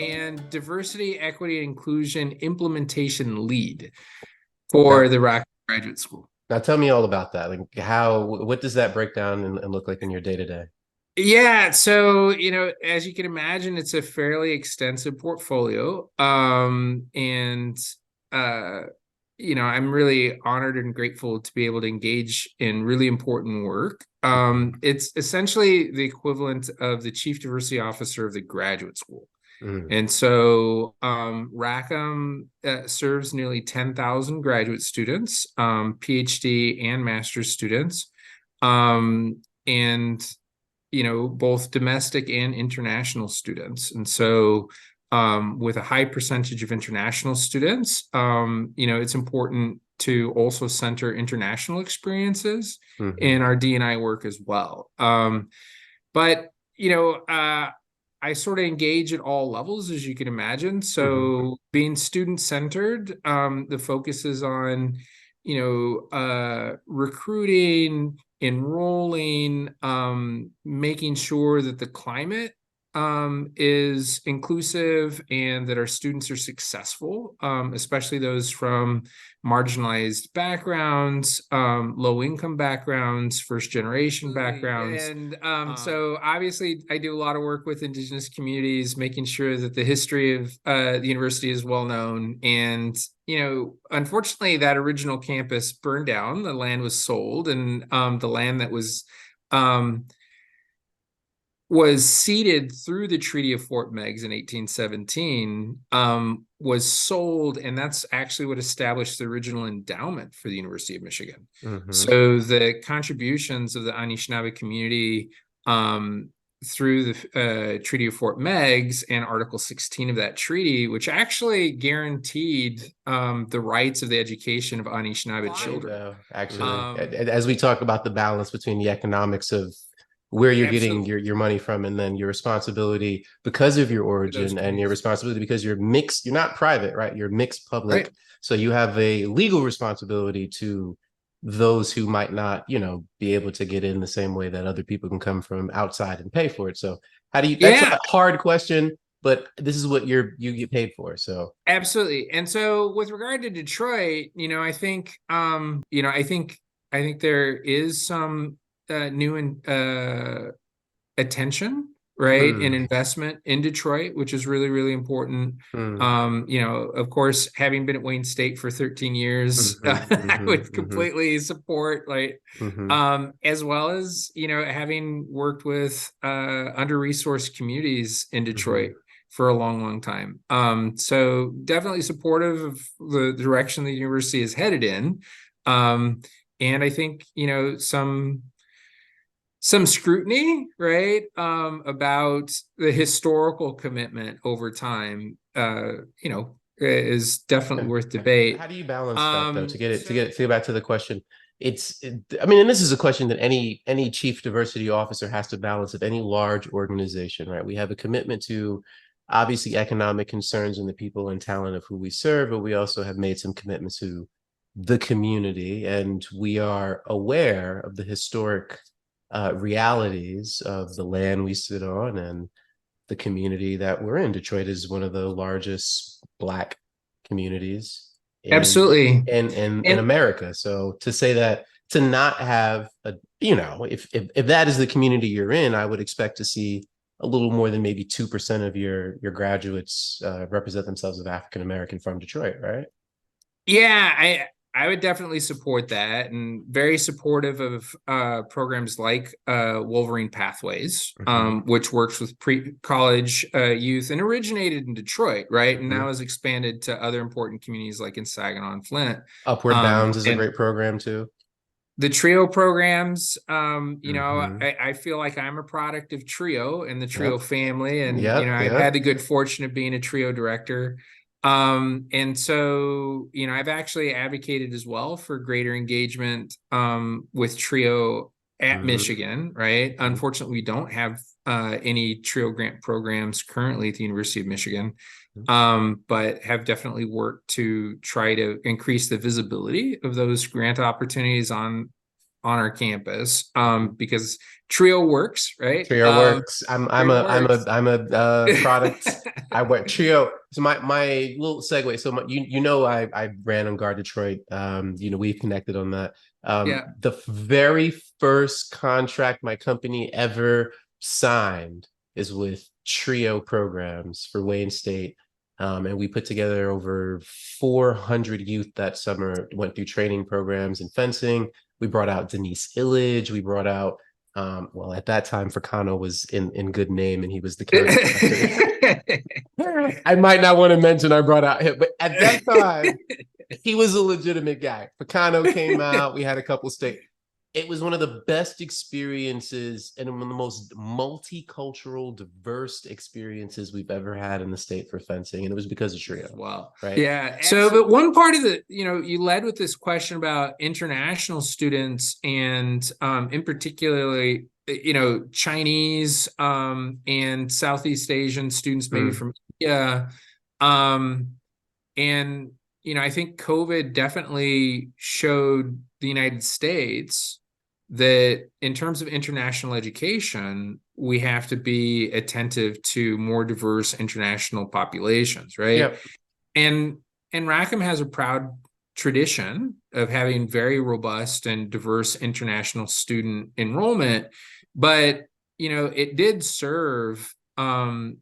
and diversity, equity, and inclusion implementation lead for the Rackem Graduate School. Now tell me all about that. Like what does that break down and look like in your day to day? Yeah, so as you can imagine, it's a fairly extensive portfolio. And I'm really honored and grateful to be able to engage in really important work. It's essentially the equivalent of the Chief Diversity Officer of the graduate school. And so Rackem serves nearly 10,000 graduate students, PhD and master's students, and both domestic and international students. And so with a high percentage of international students, it's important to also center international experiences in our D&I work as well. But I sort of engage at all levels, as you can imagine. So being student-centered, the focus is on, recruiting, enrolling, making sure that the climate is inclusive and that our students are successful, especially those from marginalized backgrounds, low-income backgrounds, first-generation backgrounds. And so obviously I do a lot of work with Indigenous communities, making sure that the history of the university is well known. And unfortunately, that original campus burned down. The land was sold, and the land that was ceded through the Treaty of Fort Meigs in 1817, was sold, and that's actually what established the original endowment for the University of Michigan. So the contributions of the Anishinaabe community through the Treaty of Fort Meigs and Article 16 of that treaty, which actually guaranteed the rights of the education of Anishinaabe children. Actually, as we talk about the balance between the economics of where you're getting your money from, and then your responsibility because of your origin, and your responsibility because you're mixed, you're not private, right? You're mixed public. Right. So you have a legal responsibility to those who might not, be able to get in the same way that other people can come from outside and pay for it. So how do you, that's a hard question, but this is what you get paid for. So absolutely. And so with regard to Detroit, I think there is some new attention, right, and investment in Detroit, which is really, really important. Of course, having been at Wayne State for 13 years, I would completely support, as well as, having worked with under-resourced communities in Detroit for a long, long time. So definitely supportive of the direction the university is headed in. And I think, some scrutiny, right, about the historical commitment over time, is definitely worth debate. How do you balance that, though? To get back to the question, I mean, and this is a question that any chief diversity officer has to balance of any large organization, right? We have a commitment to obviously economic concerns and the people and talent of who we serve, but we also have made some commitments to the community, and we are aware of the historic realities of the land we sit on and the community that we're in. Detroit is one of the largest Black communities in America. So to say that, to not have if that is the community you're in, I would expect to see a little more than maybe 2% of your graduates represent themselves as African American from Detroit, right? Yeah, I would definitely support that, and very supportive of programs like Wolverine Pathways, which works with pre-college youth and originated in Detroit, right? And now has expanded to other important communities like in Saginaw and Flint. Upward Bounds is a great program too. The TRIO programs, I feel like I'm a product of TRIO and the TRIO family. And, I've had the good fortune of being a TRIO director. And so, I've actually advocated as well for greater engagement with TRIO at Michigan, right? Unfortunately, we don't have any TRIO grant programs currently at the University of Michigan, but have definitely worked to try to increase the visibility of those grant opportunities on on our campus, because Trio works, right? Trio works. Trio works. I'm a product. I work Trio. So my little segue. So you know I ran on Guard Detroit. You know, we've connected on that. Yeah. The very first contract my company ever signed is with Trio programs for Wayne State. And we put together over 400 youth that summer, went through training programs in fencing. We brought out Denise Illage. We brought out well, at that time, Fracano was in good name, and he was the county director. I might not want to mention I brought out him, but at that time, he was a legitimate guy. Fracano came out. We had a couple state. It was one of the best experiences and one of the most multicultural, diverse experiences we've ever had in the state for fencing, and it was because of Trio. Wow. Right. Yeah. So, but one part of the, you led with this question about international students and, in particularly, Chinese, and Southeast Asian students, maybe from India. And, I think COVID definitely showed the United States that in terms of international education, we have to be attentive to more diverse international populations, right? Yep. And Rackem has a proud tradition of having very robust and diverse international student enrollment, but it did serve as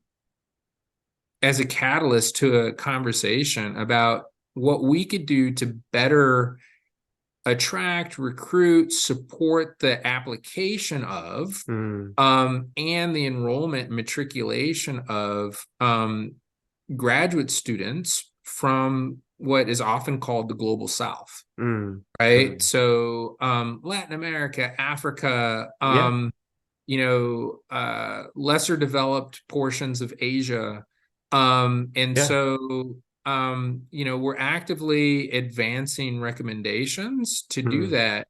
a catalyst to a conversation about what we could do to better attract, recruit, support the application of, and the enrollment and matriculation of graduate students from what is often called the global South, right? So Latin America, Africa, lesser developed portions of Asia. So we're actively advancing recommendations to do that.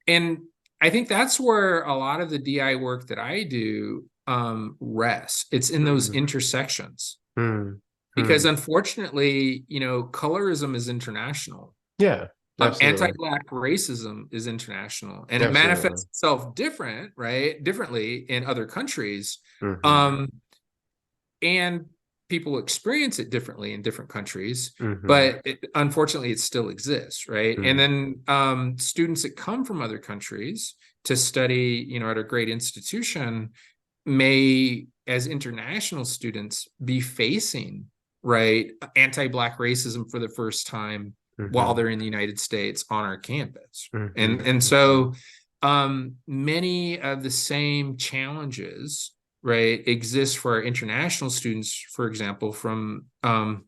And I think that's where a lot of the DI work that I do rests. It's in those intersections. Because unfortunately, colorism is international. Yeah. Anti-Black racism is international, and it manifests itself differently in other countries. And people experience it differently in different countries, but unfortunately it still exists, right? And then students that come from other countries to study, at a great institution may, as international students, be facing, right, anti-Black racism for the first time while they're in the United States on our campus. And so many of the same challenges, right, exist for our international students, for example, from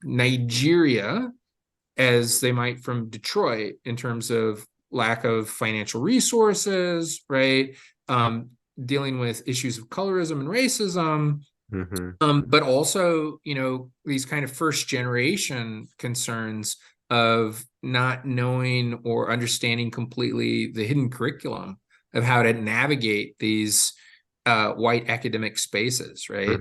Nigeria, as they might from Detroit, in terms of lack of financial resources, right? Dealing with issues of colorism and racism, but also, these kind of first generation concerns of not knowing or understanding completely the hidden curriculum of how to navigate these white academic spaces, right?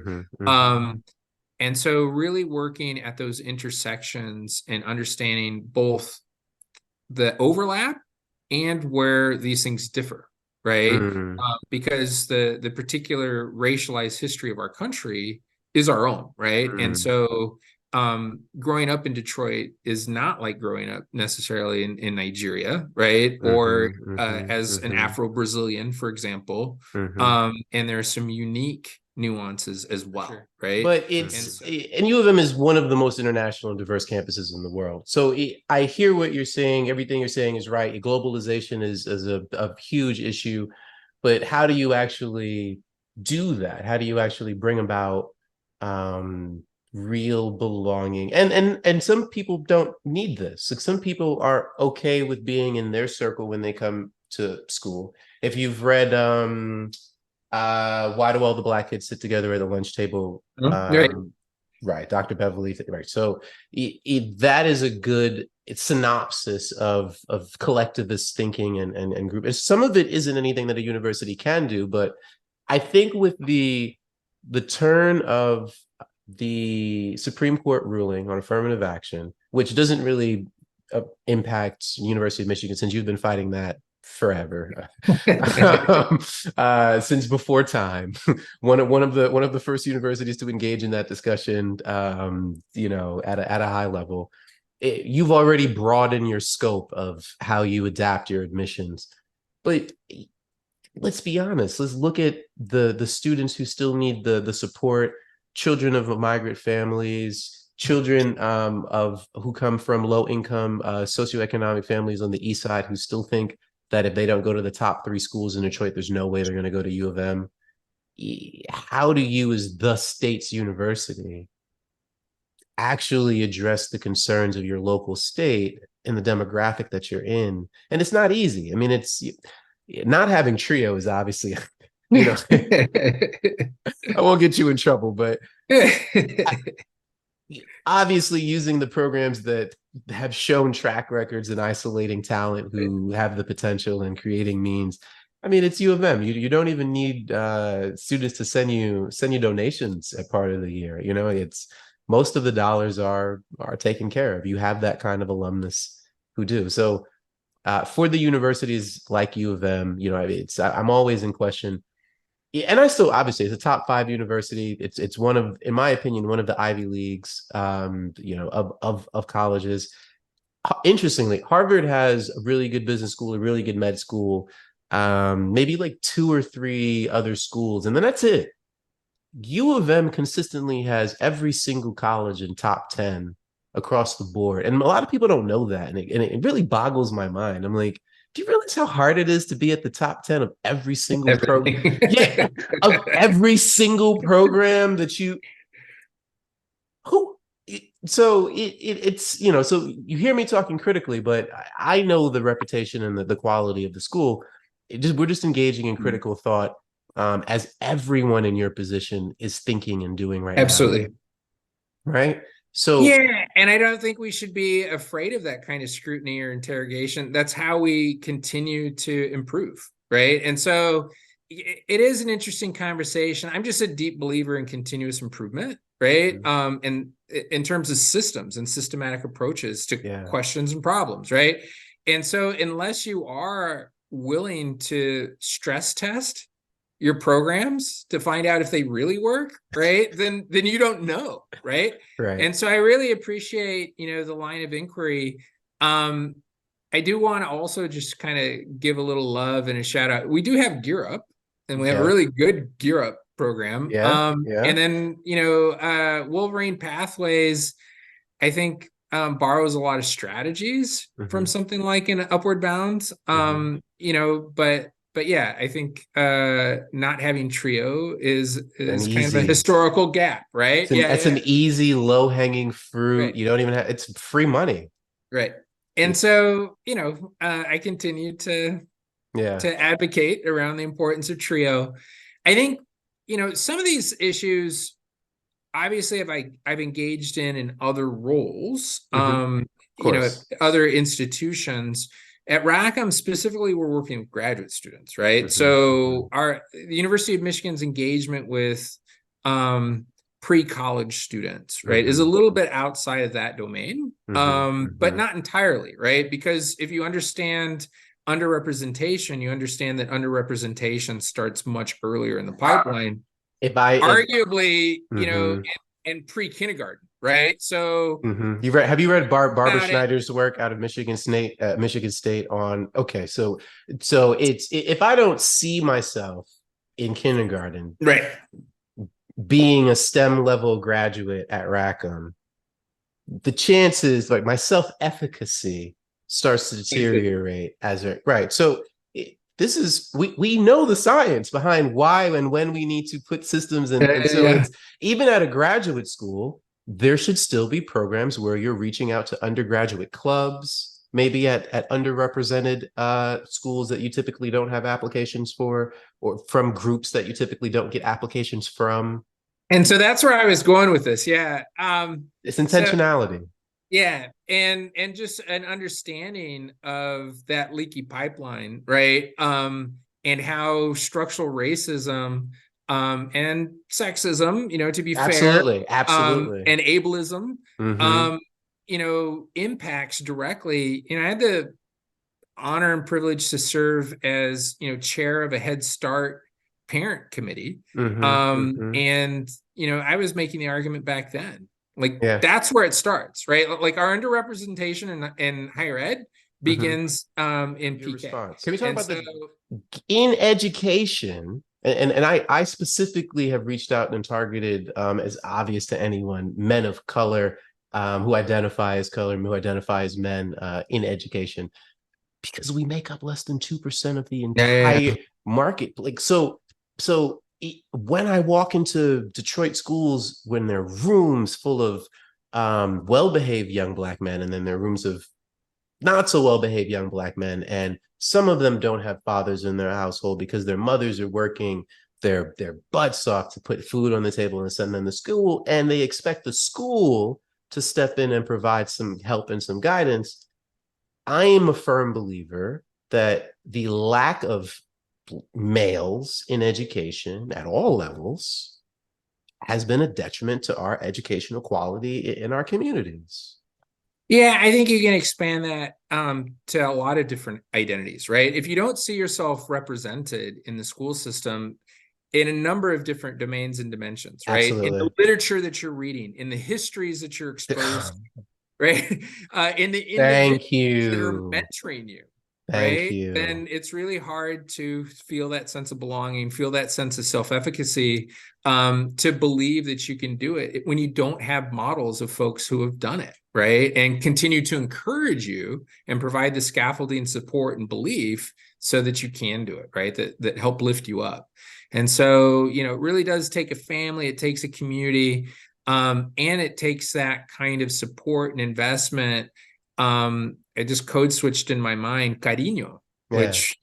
And so really working at those intersections and understanding both the overlap and where these things differ, right? Because the particular racialized history of our country is our own, right? And so growing up in Detroit is not like growing up necessarily in Nigeria, right? Or as an Afro-Brazilian, for example. And there are some unique nuances as well, right? But and U of M is one of the most international and diverse campuses in the world. So I hear what you're saying. Everything you're saying is right. Globalization is a huge issue. But how do you actually do that? How do you actually bring about real belonging? And some people don't need this. Like, some people are okay with being in their circle when they come to school. If you've read Why Do All the Black Kids Sit Together at the Lunch Table? Right, Dr. Beverly, right. So that is a good synopsis of collectivist thinking and group. And some of it isn't anything that a university can do, but I think with the turn of the Supreme Court ruling on affirmative action, which doesn't really impact University of Michigan, since you've been fighting that forever, since before time. One of the first universities to engage in that discussion, you know, at a high level. You've already broadened your scope of how you adapt your admissions, but let's be honest. Let's look at the students who still need the support. Children of migrant families, children of who come from low income socioeconomic families on the east side who still think that if they don't go to the top 3 schools in Detroit, there's no way they're going to go to U of M. How do you, as the state's university, actually address the concerns of your local state and the demographic that you're in? And it's not easy. I mean, it's not having trio is obviously, you know, I won't get you in trouble, but obviously using the programs that have shown track records in isolating talent who have the potential and creating means. I mean, it's U of M. You don't even need students to send you donations at part of the year. You know, it's most of the dollars are taken care of. You have that kind of alumnus who do. So for the universities like U of M, you know, I'm always in question. And I still, obviously, it's a top 5 university. It's one of, in my opinion, one of the Ivy Leagues, you know, of colleges. Interestingly, Harvard has a really good business school, a really good med school, maybe like 2 or 3 other schools, and then that's it. U of M consistently has every single college in top 10 across the board. And a lot of people don't know that. And it really boggles my mind. I'm like, do you realize how hard it is to be at the top 10 of every single program? Yeah, of every single program that you who it's, you know, so you hear me talking critically, but I know the reputation and the quality of the school. We're just engaging in critical thought, as everyone in your position is thinking and doing right now. Absolutely. Right. So yeah, and I don't think we should be afraid of that kind of scrutiny or interrogation. That's how we continue to improve, right? And so it is an interesting conversation. I'm just a deep believer in continuous improvement, right? And in terms of systems and systematic approaches to questions and problems, right? And so unless you are willing to stress test your programs to find out if they really work, right? then you don't know, right? Right. And so I really appreciate, you know, the line of inquiry. I do want to also just kind of give a little love and a shout out. We do have Gear Up, and we have a really good Gear Up program. And then, you know, Wolverine Pathways, I think, borrows a lot of strategies from something like an Upward Bound. You know, but yeah, I think not having trio is kind of a historical gap, right? It's an easy, low-hanging fruit. Right. You don't even have, it's free money. Right. And so, you know, I continue to advocate around the importance of trio. I think, you know, some of these issues, obviously, I've engaged in other roles, you know, other institutions. At Rackem specifically, we're working with graduate students, right? So the University of Michigan's engagement with pre-college students, right, is a little bit outside of that domain, but not entirely, right? Because if you understand underrepresentation, you understand that underrepresentation starts much earlier in the pipeline. Arguably, you know, in pre-kindergarten, right? So have you read Barbara Schneider's work out of Michigan State on, so it's, if I don't see myself in kindergarten, right, being a STEM level graduate at Rackem, the chances, like my self-efficacy starts to deteriorate so this is, we know the science behind why and when we need to put systems in. And so it's, even at a graduate school, there should still be programs where you're reaching out to undergraduate clubs, maybe at underrepresented schools that you typically don't have applications for, or from groups that you typically don't get applications from. And so that's where I was going with this. Yeah. It's intentionality. And just an understanding of that leaky pipeline, right? And how structural racism and sexism, you know, to be fair, and ableism, you know, impacts directly. You know, I had the honor and privilege to serve as, chair of a Head Start parent committee. And, I was making the argument back then, like, Yeah. that's where it starts, right? Like our underrepresentation in higher ed begins in Your PK. response. Can we talk And about so, in education? And I specifically have reached out and targeted, as obvious to anyone, men of color, who identify as color, who identify as men, in education, because we make up less than 2% of the entire market. Like, when I walk into Detroit schools, when there are rooms full of well-behaved young Black men, and then there are rooms of not so well-behaved young Black men, and some of them don't have fathers in their household because their mothers are working their butts off to put food on the table and send them to school, and they expect the school to step in and provide some help and some guidance. I am a firm believer that the lack of males in education at all levels has been a detriment to our educational quality in our communities. yeah, I think you can expand that to a lot of different identities, right? If you don't see yourself represented in the school system in a number of different domains and dimensions, right? In the Absolutely. literature that you're reading, in the histories that you're exposed to, right? In the individuals Thank that are you. mentoring you, Thank right? you. Then it's really hard to feel that sense of belonging, feel that sense of self-efficacy, to believe that you can do it when you don't have models of folks who have done it, right? And continue to encourage you and provide the scaffolding, support, and belief so that you can do it, right? That help lift you up. And so, it really does take a family, it takes a community, and it takes that kind of support and investment. I just code switched in my mind, cariño, which,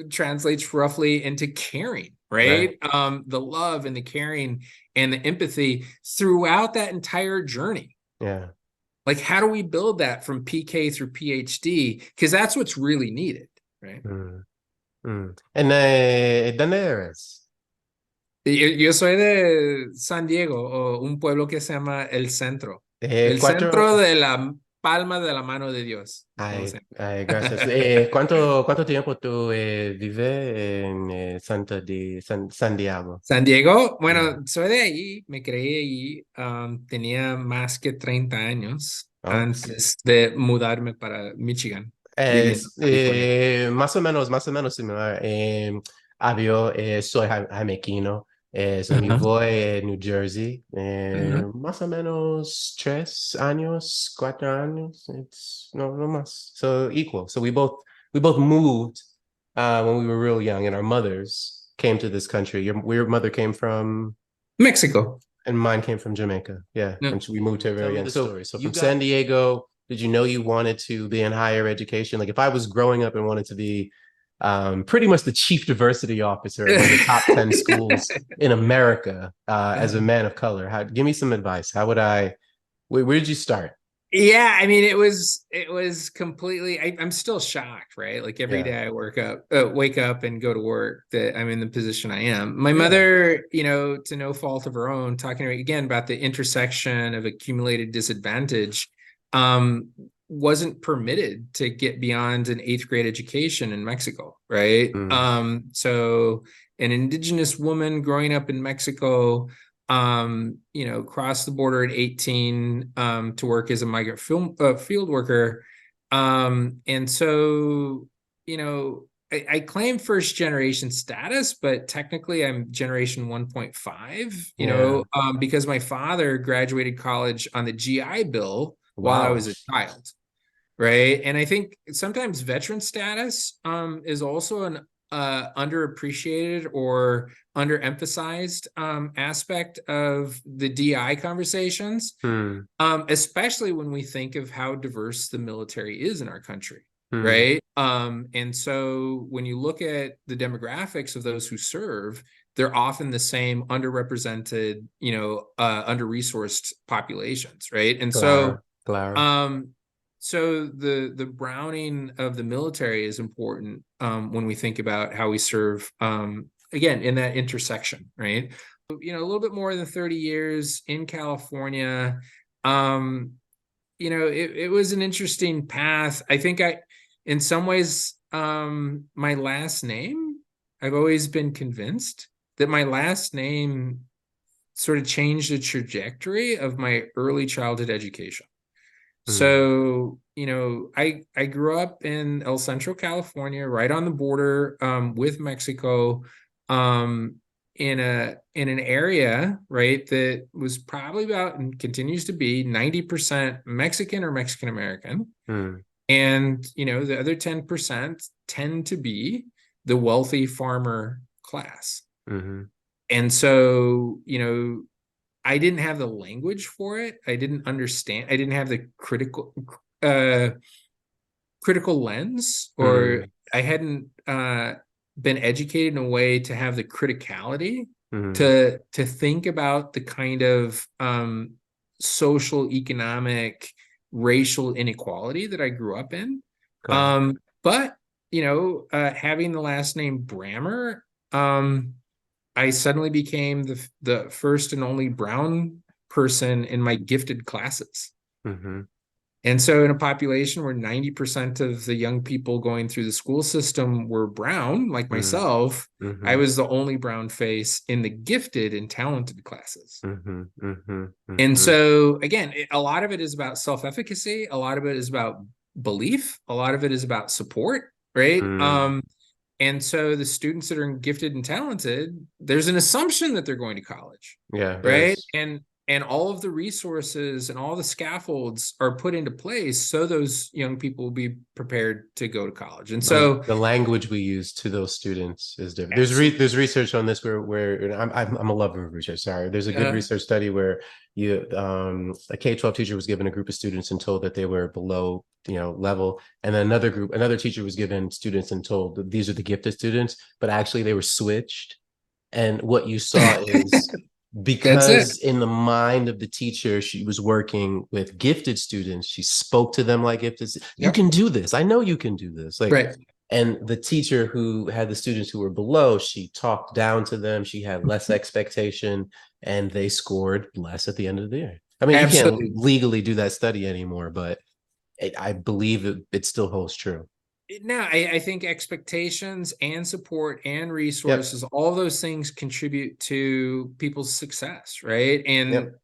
translates roughly into caring, right? The love and the caring and the empathy throughout that entire journey. Yeah. Like, how do we build that from PK through PhD? Because that's what's really needed, right? And ¿dónde eres? Yo soy de San Diego, o un pueblo que se llama El Centro. El Cuatro. centro de la palma de la mano de Dios. Gracias. ¿Cuánto tiempo tú vives en San Diego? San Diego, Yeah. bueno, soy de allí, me creí allí, tenía más que 30 años Okay. antes de mudarme para Michigan, viviendo en Es California. más o menos similar. Soy jamaiquino, Ajá, vivo en New Jersey, ajá. más o menos 3 años, 4 años. It's no más. So equal. So we both moved when we were real young, and our mothers came to this country. Your mother came from, México. and mine came from Jamaica. Yeah, No. and we moved here very young. So from San Diego, did you know you wanted to be in higher education? Like, if I was growing up and wanted to be pretty much the chief diversity officer at one of the top 10 schools in America, as a man of color, give me some advice. How would where did you start? Yeah, I mean, it was completely. I'm still shocked, right? Like every Yeah. day I wake up and go to work that I'm in the position I am. My Yeah. mother, to no fault of her own, talking to me again about the intersection of accumulated disadvantage, wasn't permitted to get beyond an 8th grade education in Mexico, right? So an indigenous woman growing up in Mexico, crossed the border at 18 to work as a migrant field worker. And so, I claim first generation status, but technically I'm generation 1.5, because my father graduated college on the GI Bill while I Wow. was a child. Right. And I think sometimes veteran status is also an underappreciated or underemphasized aspect of the DI conversations, especially when we think of how diverse the military is in our country. Right. And so when you look at the demographics of those who serve, they're often the same underrepresented, under-resourced populations. Right. And Claro. so the browning of the military is important when we think about how we serve, again, in that intersection, right? A little bit more than 30 years in California. It was an interesting path. I think in some ways, my last name, I've always been convinced that my last name sort of changed the trajectory of my early childhood education. Mm, So, I grew up in El Centro, California, right on the border with Mexico, um, in an area, right, that was probably about and continues to be 90% Mexican or Mexican American. mm, And, the other 10% tend to be the wealthy farmer class. mhm, And so, I didn't have the language for it. I didn't understand. I didn't have the uh, critical lens, or mm, I hadn't been educated in a way to have the criticality mhm. to think about the kind of social, economic, racial inequality that I grew up in. Okay. But having the last name Brammer, I suddenly became the first and only brown person in my gifted classes. Mhm, And so in a population where 90% of the young people going through the school system were brown, like mm, myself, I mhm, was the only brown face in the gifted and talented classes. mhm, mhm, And mhm, so again, a lot of it is about self-efficacy, a lot of it is about belief, a lot of it is about support, right? mm. And so the students that are gifted and talented, there's an assumption that they're going to college, Yeah, right? there's And all of the resources and all the scaffolds are put into place so those young people will be prepared to go to college. And so the language we use to those students is different. absolutely, There's research on this where and I'm a lover of research. Sorry, there's a good research study where you a K-12 teacher was given a group of students and told that they were below level, and then another teacher was given students and told that these are the gifted students, but actually they were switched. And what you saw is that's it. because in the mind of the teacher, she was working with gifted students. She spoke to them like gifted. You Yep. can do this. I know you can do this. Like, Right. and the teacher who had the students who were below, she talked down to them. She had less expectation, and they scored less at the end of the year. I mean, you can't Absolutely. legally do that study anymore, but I believe it still holds true. No, I think expectations and support and Yep. resources, all those things contribute to people's success, right? Yep.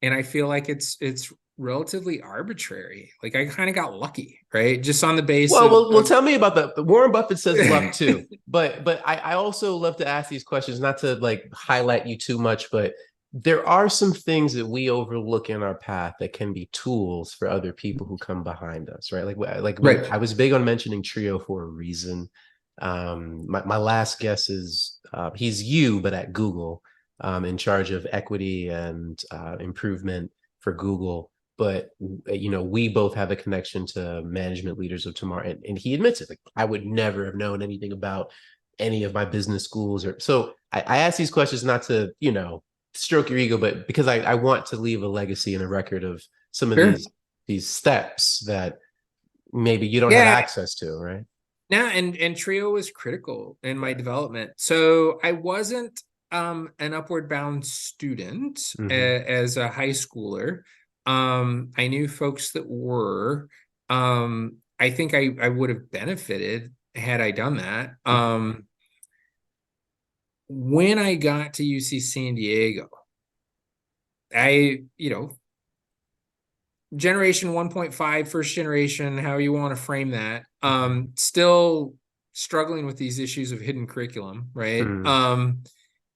And I feel like it's relatively arbitrary. Like I kind of got lucky, right? Just on the base Well, of tell me about that. Warren Buffett says luck too, but I also love to ask these questions, not to like highlight you too much, but there are some things that we overlook in our path that can be tools for other people who come behind us, right? right. I was big on mentioning Trio for a reason. My last guess is he's you, but at Google, in charge of equity and improvement for Google. But we both have a connection to management leaders of tomorrow, and he admits it. Like, I would never have known anything about any of my business schools, or so I ask these questions not to stroke your ego, but because I want to leave a legacy and a record of some of Sure. these steps that maybe you don't have Yeah. access to, right? Now, and Trio was critical in my development. So I wasn't an upward bound student Mm-hmm. as a high schooler. I knew folks that were. I think I would have benefited had I done that. When I got to UC San Diego, generation 1.5, first generation, how you want to frame that, still struggling with these issues of hidden curriculum, right? Mm-hmm.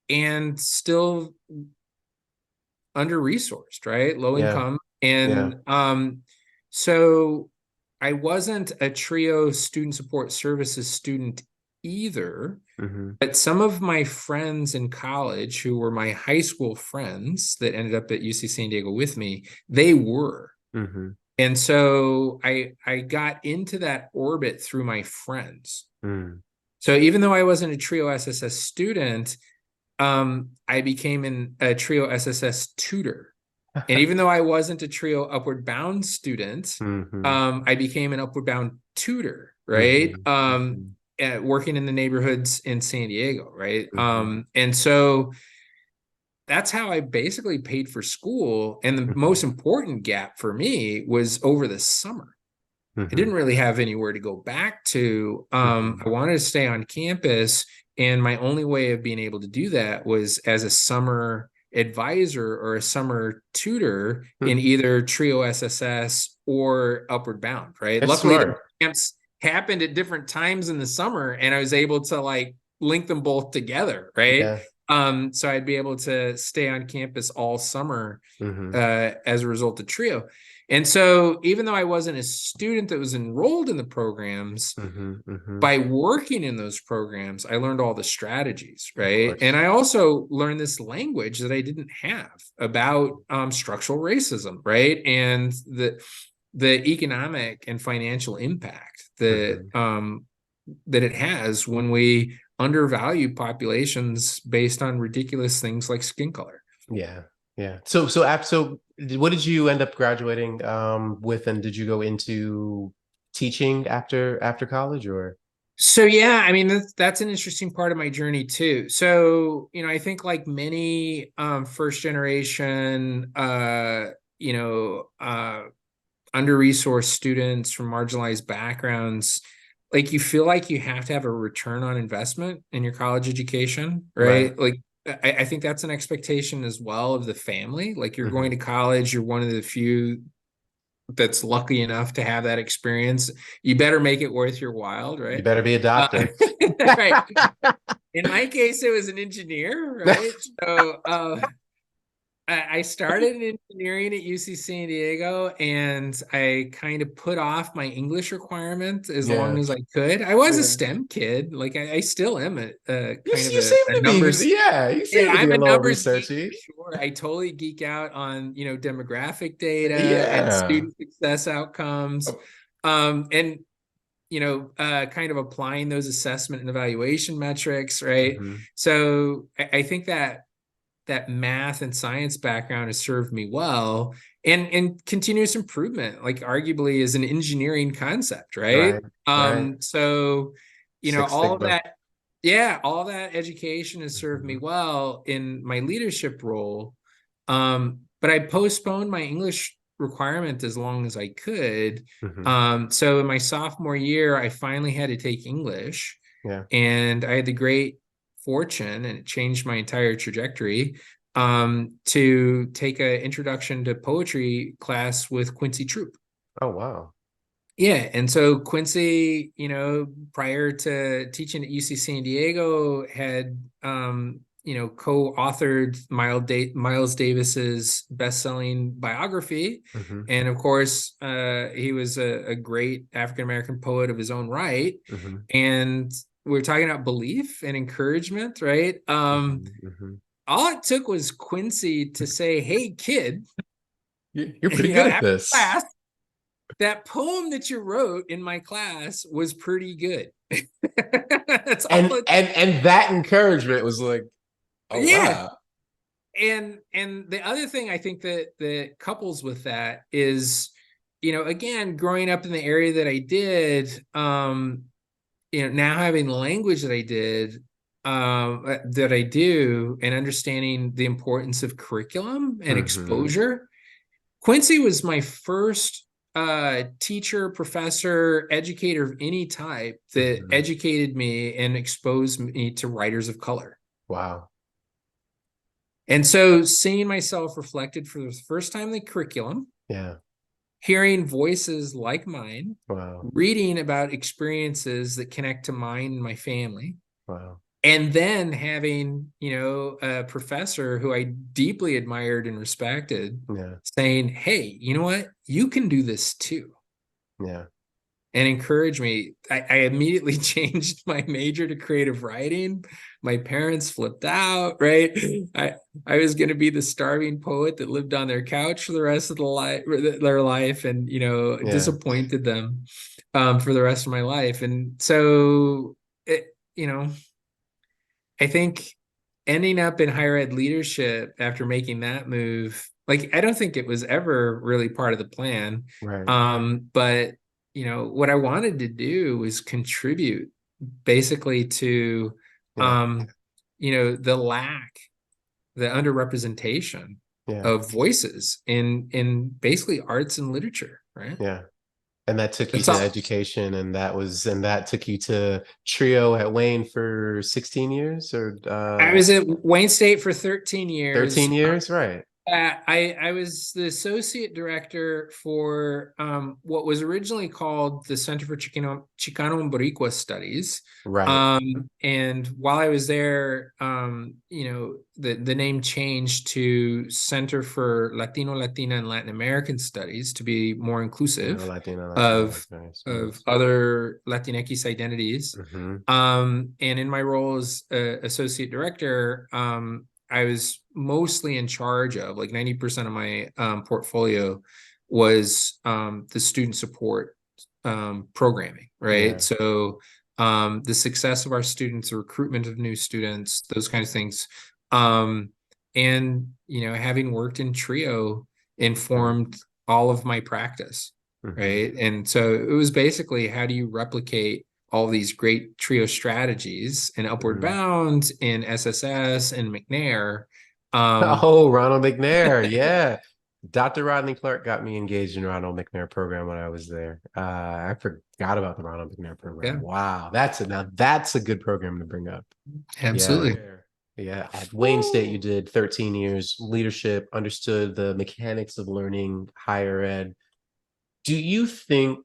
And still under resourced, right? Low Yeah, income. yeah. And so I wasn't a Trio student support services student either. Mm-hmm. But some of my friends in college who were my high school friends that ended up at UC San Diego with me, they were. Mm-hmm. And so I got into that orbit through my friends. Mm-hmm. So even though I wasn't a Trio SSS student, I became a Trio SSS tutor. And even though I wasn't a Trio Upward Bound student, Mm-hmm. I became an Upward Bound tutor, right? Mm-hmm. Mm-hmm. Working in the neighborhoods in San Diego, right? Mm-hmm. And so that's how I basically paid for school. And the Mm-hmm. most important gap for me was over the summer. I didn't really have anywhere to go back to. I wanted to stay on campus, and my only way of being able to do that was as a summer advisor or a summer tutor in either Trio SSS or Upward Bound, right? That's Luckily, the smart. camps happened at different times in the summer, and I was able to like link them both together, right? Yeah. So I'd be able to stay on campus all summer as a result of Trio. And so even though I wasn't a student that was enrolled in the programs, by working in those programs, I learned all the strategies, Of right? And course. I also learned this language that I didn't have about structural racism, right? And the economic and financial impact that it has when we undervalue populations based on ridiculous things like skin color. Yeah. Yeah. So what did you end up graduating with, and did you go into teaching after college, or? So yeah, I mean that's an interesting part of my journey too. So, I think like many first generation you know, under-resourced students from marginalized backgrounds, like you feel like you have to have a return on investment in your college education, Right. right? Like I think that's an expectation as well of the family. Like you're going to college, you're one of the few that's lucky enough to have that experience. You better make it worth your while, You right? better be a doctor. Right. In my case, it was an engineer, right? So I started in engineering at UC San Diego, and I kind of put off my English requirement as long Yeah. as I could. I was a Yeah. STEM kid, like I still am a You, kind of you seem a to be, numbers. yeah, you Yeah, seem to be I'm a a little numbers geek researchy. for sure. I totally geek out on, demographic data and Yeah. student success outcomes. Oh, And kind of applying those assessment and evaluation metrics, right? So I think that math and science background has served me well, and continuous improvement, like arguably is an engineering concept, right? right, right. So, Six all of Sigma. that, yeah, all that education has served me Mhm, well in my leadership role. But I postponed my English requirement as long as I could. mhm. So in my sophomore year, I finally had to take English, Yeah. and I had the great fortune, and it changed my entire trajectory, to take an introduction to poetry class with Quincy Troop. Oh, wow. Yeah, and so Quincy, prior to teaching at UC San Diego, had co-authored Miles Davis's best-selling biography, Hmm. and of course, he was a great African American poet of his own right. Hmm. And we're talking about belief and encouragement, right? Hmm. Hmm. All it took was Quincy to say, "Hey, kid, You're pretty good at after this. class, that poem that you wrote in my class was pretty good." That's all And it. and that encouragement was like, oh Yeah. wow. And the other thing I think that couples with that is, again, growing up in the area that I did, now having the language that I do, and understanding the importance of curriculum and Hmm. exposure. Quincy was my first teacher, professor, educator of any type that Hmm. educated me and exposed me to writers of color. Wow. And so seeing myself reflected for the first time in the curriculum, Yeah. hearing voices like mine, Wow. reading about experiences that connect to mine and my family, Wow. and then having, a professor who I deeply admired and respected Yeah. saying, "Hey, you know what? You can do this too." Yeah. And encourage me. I immediately changed my major to creative writing. My parents flipped out, right? I was going to be the starving poet that lived on their couch for the rest of their life, and Yeah. disappointed them for the rest of my life. And so, you know, I think ending up in higher ed leadership after making that move, like I don't think it was ever really part of the plan. Right. But what I wanted to do was contribute basically to Yeah. um, the underrepresentation Yeah. of voices in basically arts and literature, right? Yeah. And that took you That's to all. education, and that took you to Trio at Wayne for 16 years or I was at Wayne State for 13 years. 13 years, right? I was the associate director for what was originally called the Center for Chicano and Boricua Studies. Right. And while I was there, the name changed to Center for Latino, Latina, and Latin American Studies to be more inclusive Latino, Latin of American. of other Latinx identities. Mm-hmm. And in my role as associate director, I was mostly in charge of, like, 90% of my portfolio was the student support programming, right? Yeah. So the success of our students, the recruitment of new students, those kinds of things. And, having worked in Trio informed all of my practice, Mm-hmm. right? And so it was basically, how do you replicate all these great Trio strategies and Upward Bound in SSS and McNair? Oh, Ronald McNair. Yeah. Dr. Rodney Clark got me engaged in Ronald McNair program when I was there. I forgot about the Ronald McNair program. Yeah, Wow. That's a good program to bring up. absolutely. Yeah. Yeah. At Wayne State, you did 13 years leadership, understood the mechanics of learning higher ed. Do you think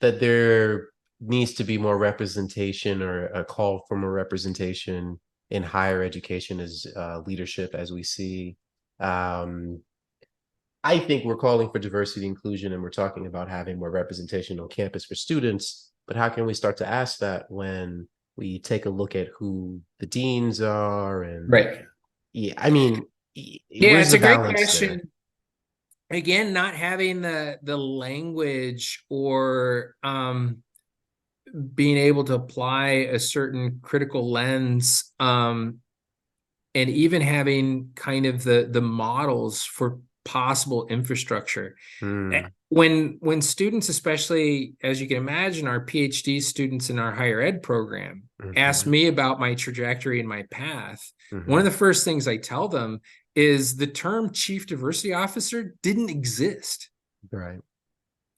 that there needs to be more representation, or a call for more representation in higher education as leadership, as we see? I think we're calling for diversity inclusion, and we're talking about having more representation on campus for students. But how can we start to ask that when we take a look at who the deans are? And Right. yeah, I mean, Yeah, where's it's the a great balance question. there? Again, not having the language, or being able to apply a certain critical lens, and even having kind of the models for possible infrastructure. Hmm. When students, especially, as you can imagine, our PhD students in our higher ed program, ask Mhm. me about my trajectory and my path, one of Mhm. the first things I tell them is the term chief diversity officer didn't exist. Right.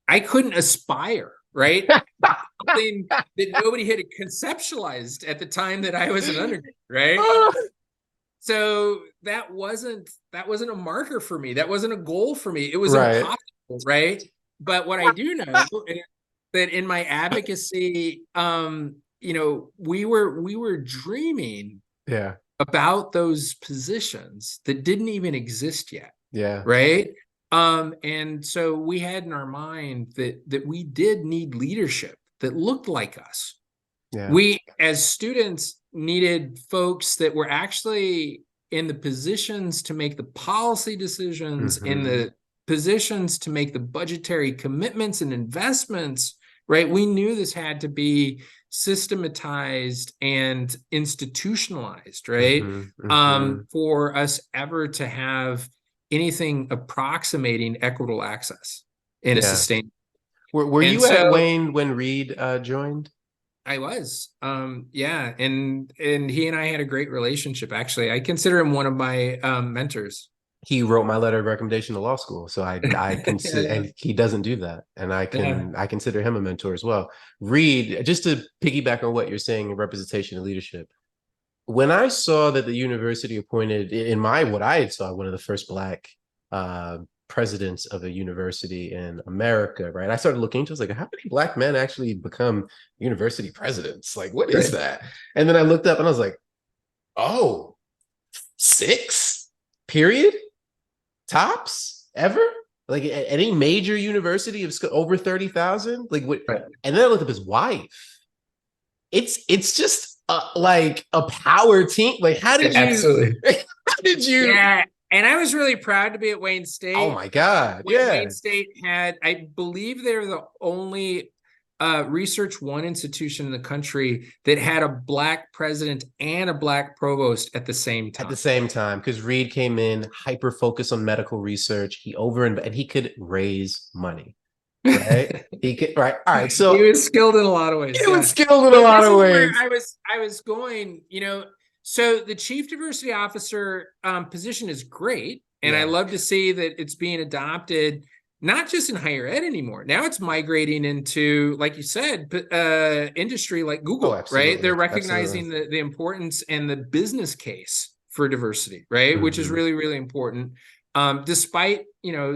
I couldn't aspire, right? Something that nobody had conceptualized at the time that I was an undergrad, right? So that wasn't a marker for me. That wasn't a goal for me. It was Right. impossible, right? But what I do know is that in my advocacy, we were dreaming Yeah. about those positions that didn't even exist yet, Yeah. right? And so we had in our mind that we did need leadership that looked like us. Yeah. We, as students, needed folks that were actually in the positions to make the policy decisions, in Mhm. the positions to make the budgetary commitments and investments, right? We knew this had to be systematized and institutionalized, right? Mhm. Mhm. For us ever to have anything approximating equitable access in a Yeah. sustained. Were And you at so Wayne when Reed joined? I was, yeah, and he and I had a great relationship. Actually, I consider him one of my mentors. He wrote my letter of recommendation to law school, so I consider, Yeah, and he doesn't do that, and yeah, I consider him a mentor as well. Reed, just to piggyback on what you're saying in representation and leadership, when I saw that the university appointed, in my what I had saw, one of the first Black uh, presidents of a university in America, right? I started looking into it. I was like, how many Black men actually become university presidents? Like, what is right. that? And then I looked up and I was like, oh, 6, period, tops, ever? Like at any major university of over 30,000? Like what? Right. And then I looked up his wife. It's just like a power team. Like how did you Absolutely. how did you Yeah, and I was really proud to be at Wayne oh State. my god, Wayne yeah. State had, I believe, they're the only Research One institution in the country that had a Black president and a Black provost at the same At the time. same time, because Reed came in hyper focused on medical research, and he could raise money, right? He could, right. All right. He So was skilled in a lot of ways, he was yeah. skilled in a But lot this of is where ways. I was going, so the chief diversity officer position is great, and I Yeah. love to see that it's being adopted not just in higher ed anymore. Now it's migrating into, like you said, industry like Google, right? They're recognizing the importance and the business case for diversity, right? Which is really, really important. Despite,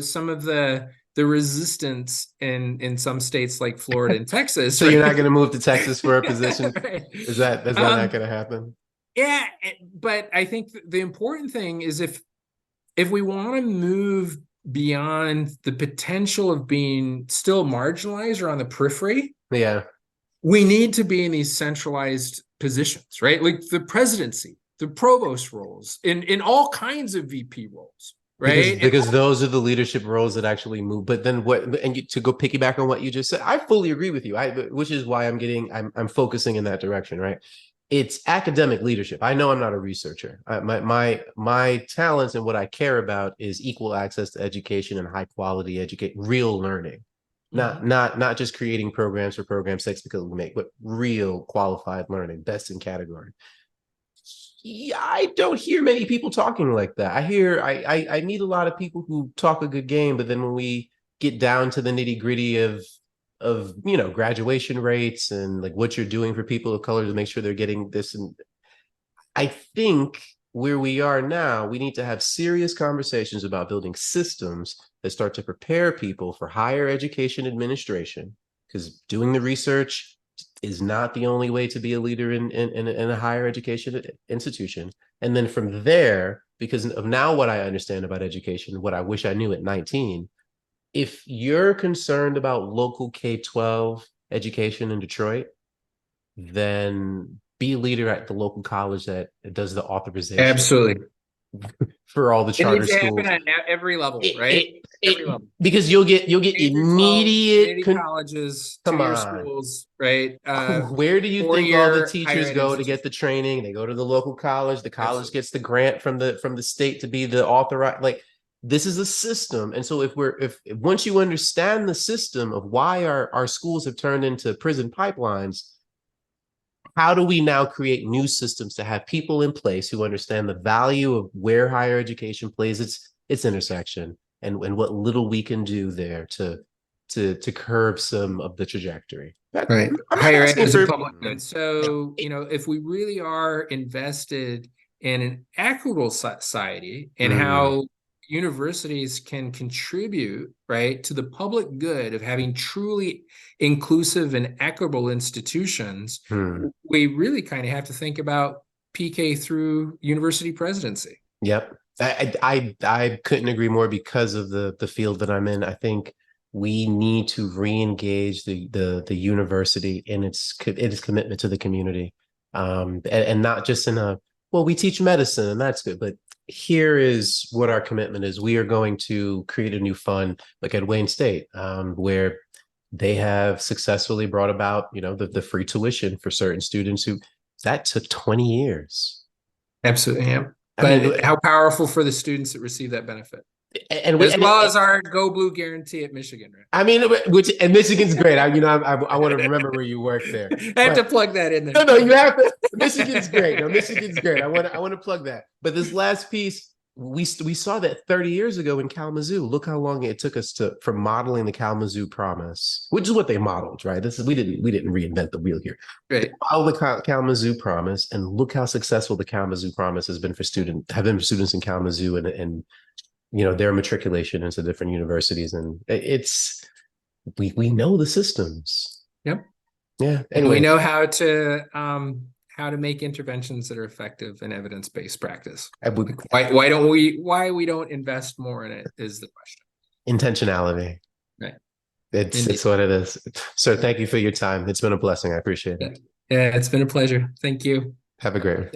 some of the resistance in some states like Florida and Texas. So you're not going to move to Texas for a position? Right. Is that not going to happen? Yeah, but I think the important thing is if we want to move beyond the potential of being still marginalized or on the periphery, we need to be in these centralized positions, right? Like the presidency, the provost roles, in all kinds of VP roles, right? Because those are the leadership roles that actually move. But then to go piggyback on what you just said, I fully agree with you. Which is why I'm focusing in that direction, right? It's academic leadership. I know I'm not a researcher. My talents and what I care about is equal access to education and high quality real learning, not just creating programs for programs' sake because we make, but real qualified learning, best in category. I don't hear many people talking like that. I meet a lot of people who talk a good game, but then when we get down to the nitty gritty of graduation rates and like what you're doing for people of color to make sure they're getting this, and I think where we are now, we need to have serious conversations about building systems that start to prepare people for higher education administration, because doing the research is not the only way to be a leader in a higher education institution. And then from there, because of now what I understand about education, what I wish I knew at 19, if you're concerned about local K-12 education in Detroit, then be a leader at the local college that does the authorization. Absolutely. For all the charter schools at every level, right? Every level. Because you'll get immediate colleges, two-year schools, right? Where do you think all the teachers go to get the training? They go to the local college. The college gets the grant from the state to be the authorized. Like, this is a system. And so if once you understand the system of why our schools have turned into prison pipelines, how do we now create new systems to have people in place who understand the value of where higher education plays its intersection and what little we can do there to curb some of the trajectory? Right. Higher ed is a public good. So, if we really are invested in an equitable society and how universities can contribute, right, to the public good of having truly inclusive and equitable institutions, we really kind of have to think about PK through university presidency. Yep. I couldn't agree more because of the field that I'm in. I think we need to re-engage the university in its commitment to the community, and not just we teach medicine and that's good, but here is what our commitment is. We are going to create a new fund, like at Wayne State, where they have successfully brought about, the free tuition for certain students that took 20 years. Absolutely. Yeah. But how powerful for the students that receive that benefit. As well as our Go Blue guarantee at Michigan, right? I mean, and Michigan's great. I want to remember where you work there. I have to plug that in there. No, you have to. Michigan's great. No, Michigan's great. I want to plug that. But this last piece, we saw that 30 years ago in Kalamazoo. Look how long it took us from modeling the Kalamazoo Promise, which is what they modeled, right? We didn't reinvent the wheel here. Right. They modeled the Kalamazoo Promise, and look how successful the Kalamazoo Promise has been for students in Kalamazoo and their matriculation into different universities. And we know the systems. Yep. Yeah. Anyway. And we know how to make interventions that are effective and evidence-based practice. Why we don't invest more in it is the question. Intentionality. Right. It's what it is. So thank you for your time. It's been a blessing. I appreciate it. Yeah, it's been a pleasure. Thank you. Have a great one.